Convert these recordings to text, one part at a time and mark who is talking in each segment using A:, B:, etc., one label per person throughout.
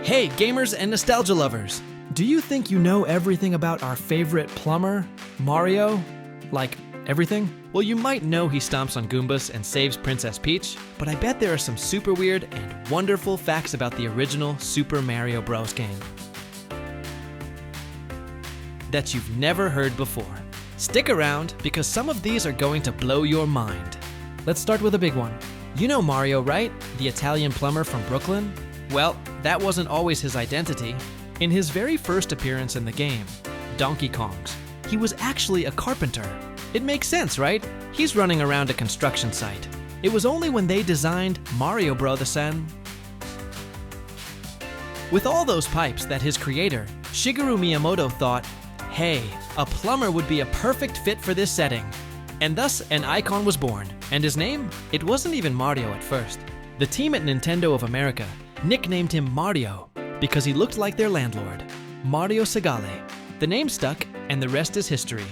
A: Hey, gamers and nostalgia lovers! Do you think you know everything about our favorite plumber, Mario? Like, everything? Well, you might know he stomps on Goombas and saves Princess Peach, but I bet there are some super weird and wonderful facts about the original Super Mario Bros. Game that you've never heard before. Stick around, because some of these are going to blow your mind. Let's start with a big one. You know Mario, right? The Italian plumber from Brooklyn? Well, that wasn't always his identity. In his very first appearance in the game, Donkey Kong's, he was actually a carpenter. It makes sense, right? He's running around a construction site. It was only when they designed Mario Bros. With all those pipes that his creator, Shigeru Miyamoto, thought, hey, a plumber would be a perfect fit for this setting. And thus, an icon was born. And his name? It wasn't even Mario at first. The team at Nintendo of America nicknamed him Mario because he looked like their landlord, Mario Segale. The name stuck, and the rest is history.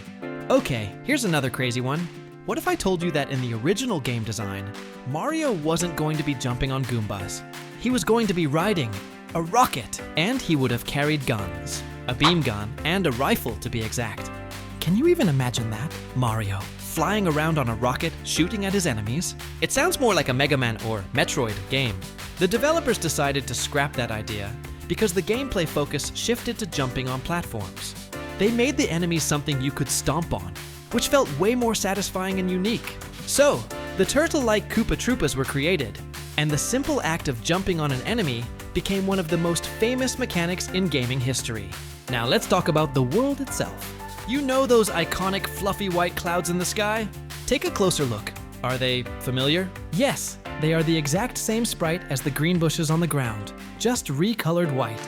A: Okay, here's another crazy one. What if I told you that in the original game design, Mario wasn't going to be jumping on Goombas? He was going to be riding a rocket, and he would have carried guns. A beam gun, and a rifle to be exact. Can you even imagine that? Mario flying around on a rocket, shooting at his enemies? It sounds more like a Mega Man or Metroid game. The developers decided to scrap that idea because the gameplay focus shifted to jumping on platforms. They made the enemies something you could stomp on, which felt way more satisfying and unique. So, the turtle-like Koopa Troopas were created, and the simple act of jumping on an enemy became one of the most famous mechanics in gaming history. Now let's talk about the world itself. You know those iconic fluffy white clouds in the sky? Take a closer look. Are they familiar? Yes, they are the exact same sprite as the green bushes on the ground, just recolored white.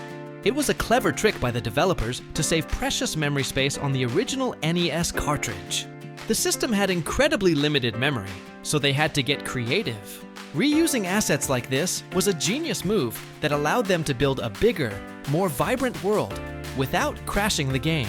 A: It was a clever trick by the developers to save precious memory space on the original NES cartridge. The system had incredibly limited memory, so they had to get creative. Reusing assets like this was a genius move that allowed them to build a bigger, more vibrant world without crashing the game.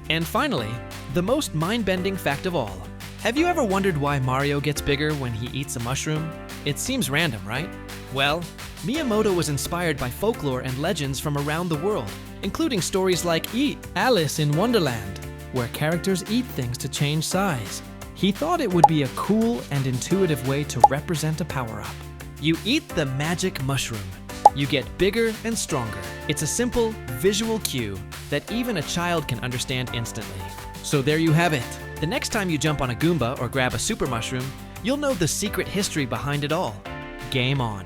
A: And finally, the most mind-bending fact of all. Have you ever wondered why Mario gets bigger when he eats a mushroom? It seems random, right? Well, Miyamoto was inspired by folklore and legends from around the world, including stories like Alice in Wonderland, where characters eat things to change size. He thought it would be a cool and intuitive way to represent a power-up. You eat the magic mushroom. You get bigger and stronger. It's a simple visual cue that even a child can understand instantly. So there you have it. The next time you jump on a Goomba or grab a super mushroom, you'll know the secret history behind it all. Game on.